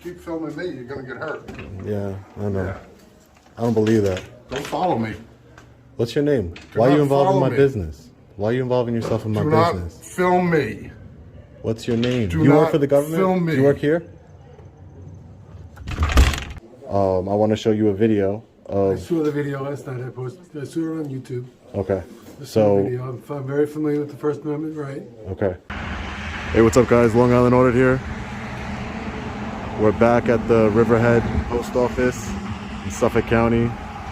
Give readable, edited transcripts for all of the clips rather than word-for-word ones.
keep filming me, you're gonna get hurt. Yeah, I know. Yeah. I don't believe that. Don't follow me. What's your name? Do Why are you not involved in follow my me. business? Why are you involving yourself in my Do not business? film me. What's your name? Do You work not for the government? film me. Do you work here? I want to show you a video I of. saw the video last night. I saw it on YouTube. Okay. I saw the So. video. I'm very familiar with the First Amendment, right? Okay. Hey, what's up, guys? Long Island Audit here. We're back at the Riverhead Post Office in Suffolk County,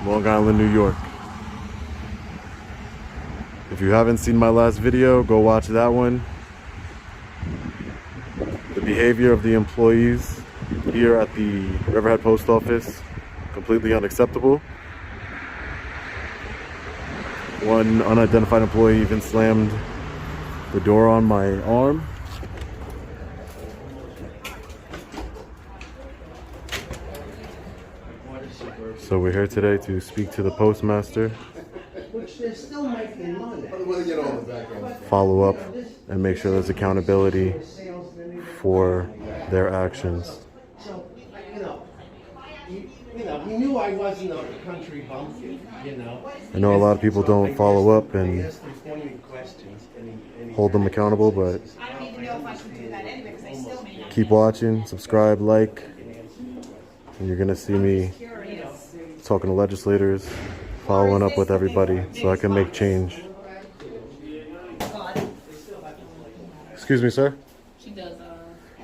Long Island, New York. If you haven't seen my last video, go watch that one. The behavior of the employees here at the Riverhead Post Office, completely unacceptable. One unidentified employee even slammed the door on my arm. So we're here today to speak to the postmaster, follow up, and make sure there's accountability for their actions. So, he knew I wasn't a country bumpkin, I know a lot of people don't follow up and asked him pointed questions, and he hold them accountable, but I don't even know if I should do that anyway, because I still may not. keep watching, subscribe, like, and you're gonna see me talking to legislators, following up with everybody so I can make change. Excuse me, sir. She does,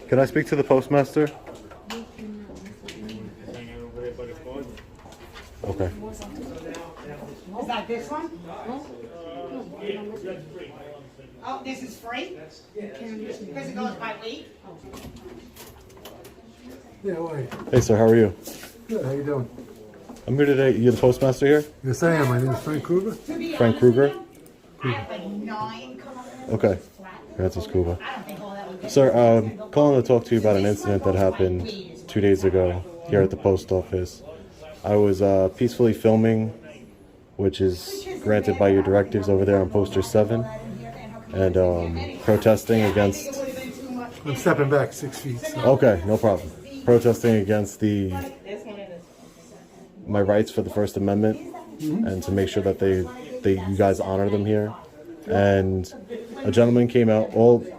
Can I speak to the postmaster? Okay. Is that this one? Oh, this is free? Because it goes by weight? Yeah, why? Hey, sir, how are you? Good. How you doing? I'm here today. You're the postmaster here? Yes, I am. My name is Frank Kruger. Frank Kruger? I have like 9 come up. Okay. That's Cuba. I don't think all that would be. Sir, calling to talk to you about an incident that happened 2 days ago here at the post office. I was peacefully filming, which is granted by your directives over there on poster 7, and protesting against. I'm stepping back 6 feet. So. Okay, no problem. Protesting against my rights for the First Amendment, and to make sure that you guys honor them here. And a gentleman came out,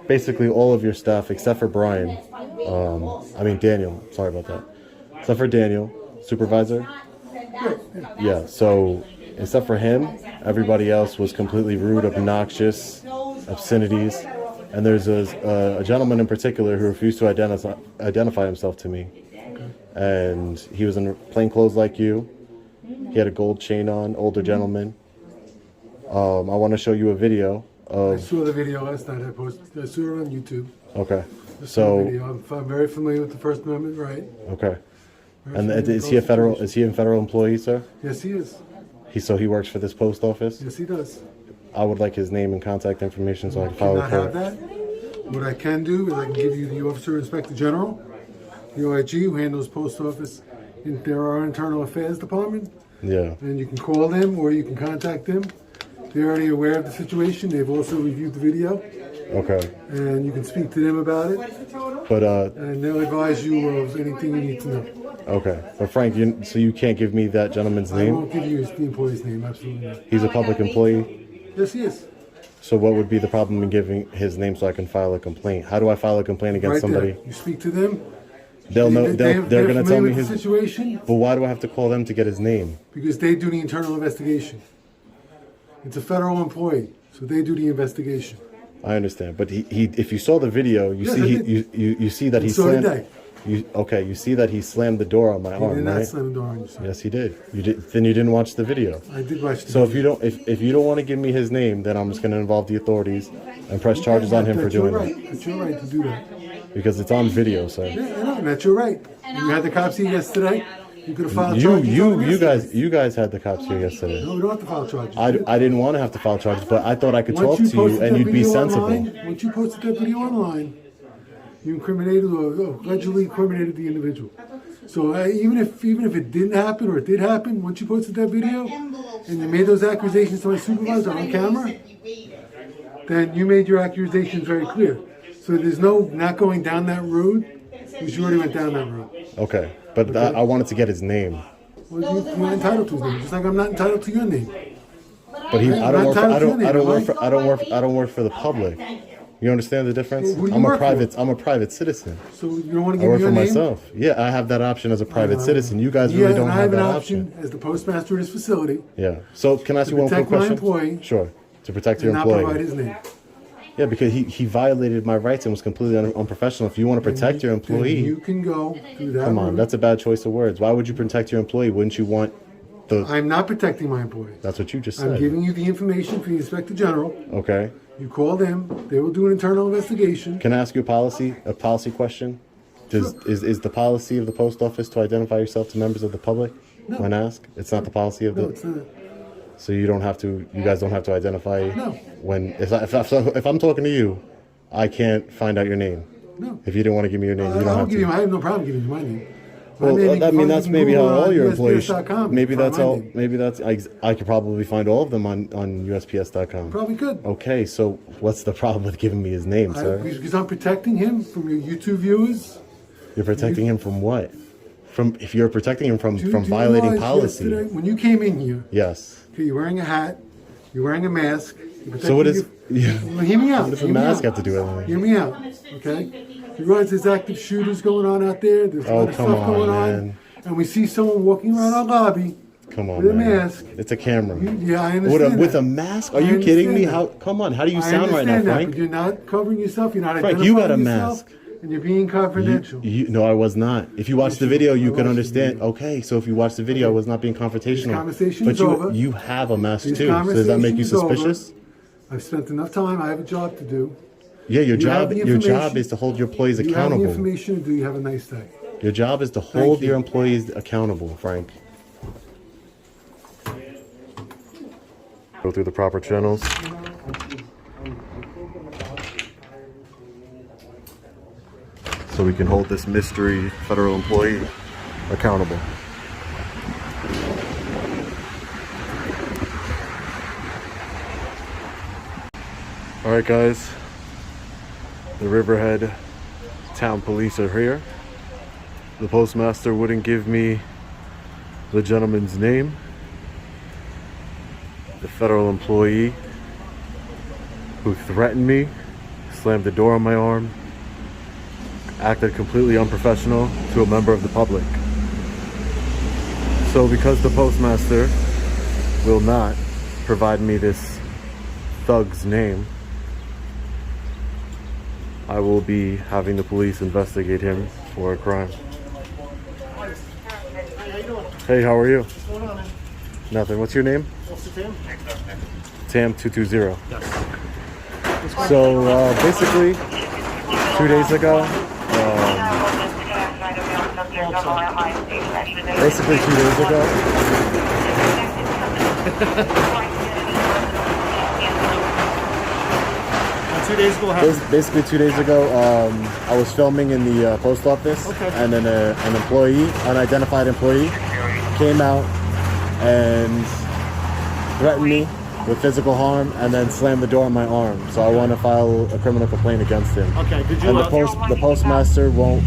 basically all of your staff except for Brian. Daniel. Sorry about that. Except for Daniel, supervisor. Yeah. So except for him, everybody else was completely rude, obnoxious, obscenities. And there's a gentleman in particular who refused to identify himself to me. And he was in plain clothes like you. He had a gold chain on, older gentleman. I want to show you a video I of. saw the video last night. I saw it on YouTube. Okay. I saw the So. video. I'm very familiar with the First Amendment, right? Okay. Very And familiar is with he a the federal? Constitution. Is he a federal employee, sir? Yes, he is. So he works for this post office. Yes, he does. I would like his name and contact information so I can I follow cannot have correct. that. What I can do is I can give you the Officer Inspector General, the OIG, who handles post office. There are internal affairs department, Yeah. and you can call them or you can contact them. They're already aware of the situation. They've also reviewed the video, Okay. and you can speak to them about it, But and they'll advise you of anything you need to know. okay. But Frank, so you can't give me that gentleman's I name? won't give you the employee's name, absolutely not. He's a public employee. Yes, he is. So what would be the problem in giving his name so I can file a complaint? How do I file a complaint against Right somebody? there. You speak to them. They'll know. They're going to tell familiar me with his. the situation But why do I have to call them to get his name? because they do the internal investigation. It's a federal employee, so they do the investigation. I understand, but he if you saw the video, you Yes, see I he, you see that he So did slammed. You see that he slammed the door on my He arm, did not right? slam the door on you, sir. Yes, he did. You did. Then you didn't watch the video. I did watch the So if you don't want to give me his name, then I'm just going to involve the authorities and press charges on him for That's your doing right. that That's your right to do that. because it's on video, sir. Yeah, I know, and that's your right. You had the cops here yesterday. You could have filed charges. You guys had the cops here yesterday. No, we don't have to file charges. I didn't want to have to file charges, but I thought I could talk Once to you posted and that you'd be video sensible. online, once you posted that video online, you incriminated or allegedly incriminated the individual. So even if it didn't happen or it did happen, once you posted that video and you made those accusations to my supervisor on camera, then you made your accusations very clear. So there's no not going down that road Because you already went down that road. Okay, but I wanted to get his name. Well, you're not entitled to his name, just like I'm not entitled to your name. But I'm I not entitled to your name, am I? don't work for the public. You understand the difference? Who do you I'm work a private citizen. So you don't want to I give me work your for name? myself. Yeah, I have that option as a private citizen. You guys really don't and I have have an that option as the postmaster of this facility Yeah. So can I ask to you one quick protect my question? employee Sure. To protect your and not provide employee. his name. Yeah, because he violated my rights and was completely unprofessional. If you want to protect your Then employee, you can go through that come on, route. that's a bad choice of words. Why would you protect your employee? Wouldn't you want the? I'm not protecting my employee. That's what you just I'm said. giving you the information from the Inspector General. Okay. You call them. They will do an internal investigation. Can I ask you a policy question? Is the policy of the post office to identify yourself to members of the public No. when asked? It's not the policy of No, the. it's not. So you don't have to. You guys don't have to identify. No. When if I'm talking to you, I can't find out your name. No. If you didn't want to give me your name, you don't have to. I have no problem giving you my name. My Well, name, I mean, that's maybe how all your employees. USPS.com. Maybe that's Find my all. name. Maybe that's. I could probably find all of them on USPS.com. Probably could. Okay, so what's the problem with giving me his name, sir? Because I'm protecting him from your YouTube viewers. You're protecting him from what? From if you're protecting him from Do you violating realize policy. yesterday when you came in here, Yes. okay, you're wearing a hat, you're wearing a mask. You're So what is? Yeah. Well, hear me out. What does a hear me mask out. have to do with anything? Hear me out, okay? You realize there's active shooters going on out there. There's a Oh, lot of come stuff on, going man. on, and we see someone walking around our lobby Come on, with a man. mask. It's a camera. Yeah, I With understand. with that. a mask? Are I you kidding me? understand How? that. Come on. How do you I sound right now, understand that, Frank? but you're not covering yourself. You're not Frank, identifying you got a yourself, mask. and you're being confidential. No, I was not. If you watch the video, you I can watched the understand. video. Okay, so if you watch the video, I was not being confrontational. This conversation but is over. you have a mask This too. So does that make you conversation is over. suspicious? I've spent enough time. I have a job to do. Yeah, your You have job. the Your job information. is to hold your employees You have the accountable. information to do. You have a nice day. Your job is to hold you. your employees accountable, Frank. Go through the proper channels. So we can hold this mystery federal employee accountable. All right, guys. The Riverhead town police are here. The postmaster wouldn't give me the gentleman's name. The federal employee who threatened me, slammed the door on my arm, acted completely unprofessional to a member of the public. So because the postmaster will not provide me this thug's name, I will be having the police investigate him for a crime. Hey, how are you? What's going on, man? Nothing. What's your name? Officer Tim? Tam220. Yes. So basically, 2 days ago, basically 2 days ago, Two days ago, happened. basically 2 days ago, I was filming in the post office, Okay. and then an employee, unidentified employee, came out and threatened me with physical harm, and then slammed the door on my arm. So I want to file a criminal complaint against him. Okay, did you, And the postmaster won't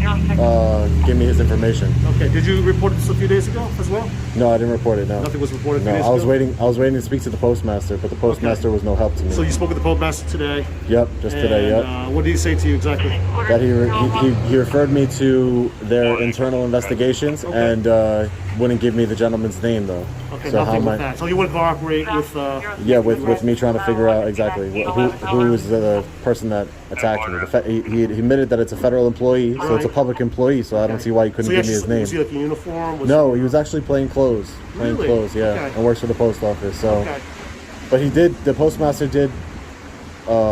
give me his information. okay, did you report this a few days ago as well? No, I didn't report it. No, Nothing was reported a few No, days I was ago? waiting. I was waiting to speak to the postmaster, but the postmaster was no help to me. So you spoke with the postmaster today? Yep, just today. Yep. And, what did he say to you exactly? That he referred me to their internal investigations and wouldn't give me the gentleman's name though. Okay, so nothing with that. So you wouldn't cooperate with... Yeah, with me trying to figure out exactly who is the person that attacked me. He admitted that it's a federal employee, so it's a public employee. So I don't see why he couldn't give me his name. Was he like in uniform? Was No, he was actually playing clothes. Really? Yeah, Okay. and works for the post office. So, Okay. but the postmaster did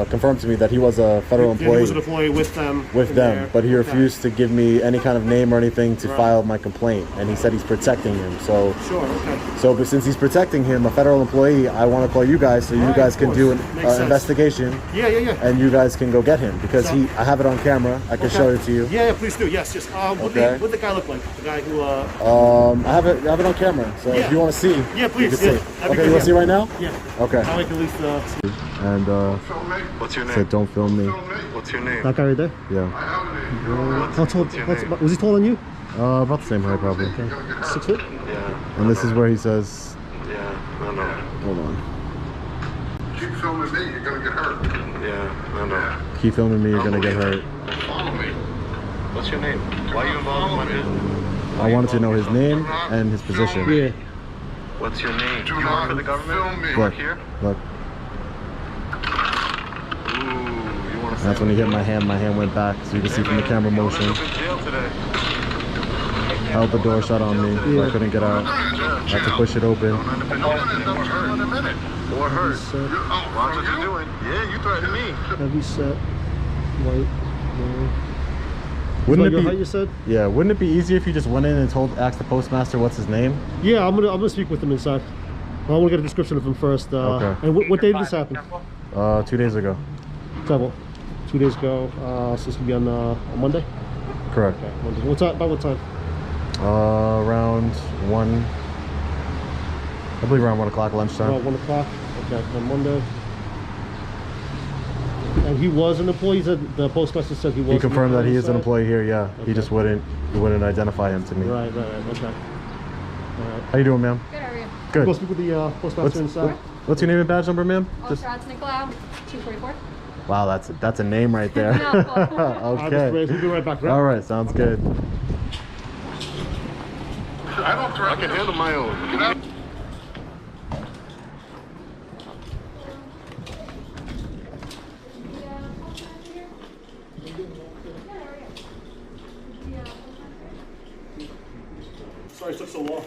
confirm to me that he was a federal He employee was an employee with them. with in them, there. but he Okay. refused to give me any kind of name or anything to Right. file my complaint, and he said he's protecting him. So, Sure, okay. but since he's protecting him, a federal employee, I want to call you guys so you Right, guys of can course. do an Makes sense. investigation, Yeah. and you guys can go get him because So- I have it on camera. I can Okay. show it to you. Yeah, please do. Yes. Okay. What the guy look like? The guy who... I have it on camera. So Yeah. if you want to see, Yeah, please, you can yeah. see. That'd be Okay, good, you want to yeah. see right now? Yeah. Okay. I'll make at least... And film me. What's your name? Said don't film me. Film me. What's your name? That guy right there? Yeah. I have a name. You don't have How tall? What's your name? Was he taller than you? About the same height probably. You're gonna get hurt. 6 foot? Yeah. And this is where he says, Yeah, I know. hold on. Keep filming me, you're gonna get hurt. Yeah, I know. Keep filming me, you're gonna get hurt. Follow me. What's your name? Why are you involved in my business? I wanted to know his name and his position. Yeah. What's your name? Do You not work for the government? film me. You Look, work here? look. Ooh, you want to That's when he hit my hand went back, so you can see from the camera motion. in jail today. Held the door shut on me, so I couldn't get out. I had to push it open. Or hurt. Watch what you're doing. Yeah, you threatened me. Heavy set, white. Wouldn't Your it height, be? you said? Yeah, wouldn't it be easier if you just went in and asked the postmaster what's his name? Yeah, I'm gonna speak with him inside. I want to get a description of him first. Okay. And what day did this happen? 2 days ago. Travel. 2 days ago. So this could be on Monday. Correct. Okay. Monday. What's that? About what time? Around 1. I believe around 1 o'clock lunchtime. About 1 o'clock. Okay, on Monday. And he was an employee. He said the postmaster said he was. He confirmed that he is an inside? employee here. Yeah, Okay. he just wouldn't identify him to me. Right. Okay. All right. How you doing, ma'am? Good, how are you? Good. Go speak with the postmaster inside. What's your name and badge number, ma'am? Officer Nicolau, 244. Wow, that's a name right there. Okay. We'll be right back. Right? All right, sounds good. I don't I threaten can you. handle my own. Get out. Sorry it took so long.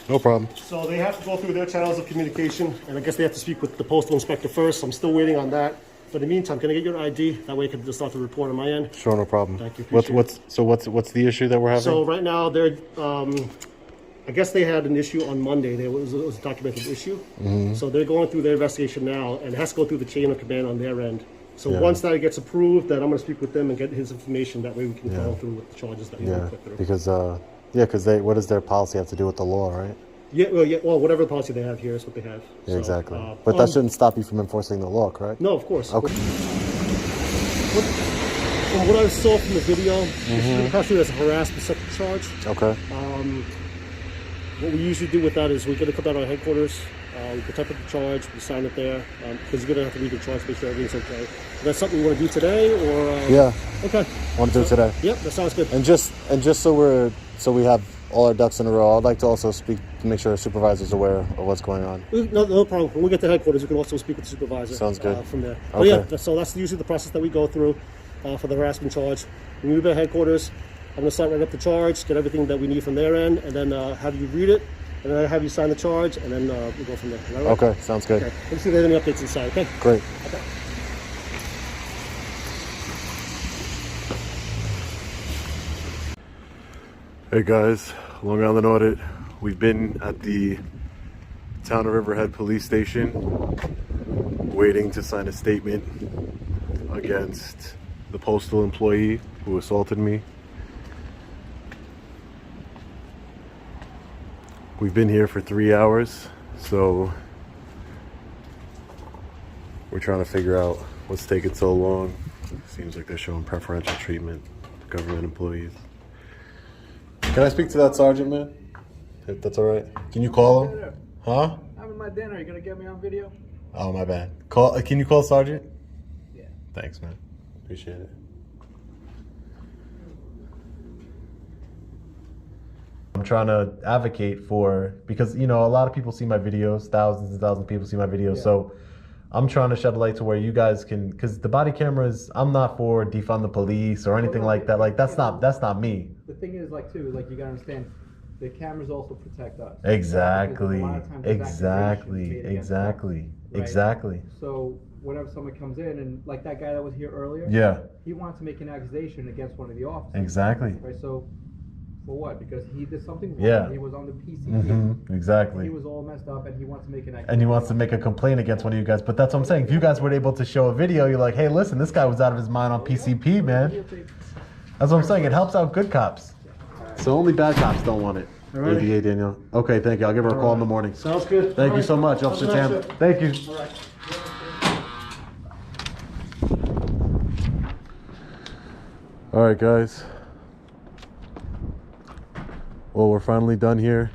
No problem. So they have to go through their channels of communication, and I guess they have to speak with the postal inspector first. I'm still waiting on that. But in the meantime, can I get your ID? That way I can just start the report on my end. Sure, no problem. Thank you, What's appreciate what's the issue that we're having? So right now, they're, I guess they had an issue on Monday. It was a documented issue. Mm-hmm. So they're going through their investigation now, and it has to go through the chain of command on their end. So Yeah. once that gets approved, then I'm going to speak with them and get his information. That way we can follow through with the charges that we yeah, want to put through. because what does their policy have to do with the law, right? Well, whatever policy they have here is what they have. Yeah, So, exactly. But that shouldn't stop you from enforcing the law, correct? No, of course. Okay. From what I saw from the video, this is constituted as a harassment second charge. Okay. What we usually do with that is we get it come down to our headquarters, we can type up the charge, we sign it there, because you're going to have to read the charge, make sure everything's okay. Is that something you want to do today, or? Yeah. Okay. Want to do it today? Yep, that sounds good. And just so we have all our ducks in a row, I'd like to also speak to make sure our supervisor's aware of what's going on. No problem. When we get to headquarters, we can also speak with the supervisor. Sounds good. From there. But Okay. yeah, so that's usually the process that we go through for the harassment charge. When we move to headquarters, I'm going to start right up the charge, get everything that we need from their end, and then have you read it, and then have you sign the charge, and then we'll go from there. All right? Okay, sounds good. Okay. Let's see if there's any updates inside, okay? Great. Okay. Hey guys, Long Island Audit. We've been at the Town of Riverhead Police Station waiting to sign a statement against the postal employee who assaulted me. We've been here for 3 hours, so we're trying to figure out what's taking so long. Seems like they're showing preferential treatment to government employees. Can I speak to that sergeant, man? If that's all right. Can you call him? Huh? I'm in my dinner. You gonna get me on video? Oh, my bad. Can you call sergeant? Yeah. Thanks, man. Appreciate it. I'm trying to advocate for, because, a lot of people see my videos, thousands and thousands of people see my videos, so I'm trying to shed light to where you guys can, because the body cameras, I'm not for defund the police or anything like that. Like, that's not me. The thing is, you gotta understand, the cameras also protect us. Exactly. Because a lot of times there's accusations made against us, right? Exactly. So whenever someone comes in, and like that guy that was here earlier, Yeah. he wanted to make an accusation against one of the officers. Exactly. Right. So for what? Because he did something wrong. Yeah. He was on the PCP. Exactly. He was all messed up, and he wants to make an accusation. And he wants to make a complaint against one of you guys. But that's what I'm saying. If you guys were able to show a video, you're like, hey, listen, this guy was out of his mind on PCP, man. That's what I'm saying. It helps out good cops. So only bad cops don't want it. All right. ADA Danielle. Okay, thank you. I'll give her a call in the morning. Sounds good. Thank All you right. so much, Officer Tam. Thank you. All right. All right, guys. Well, we're finally done here.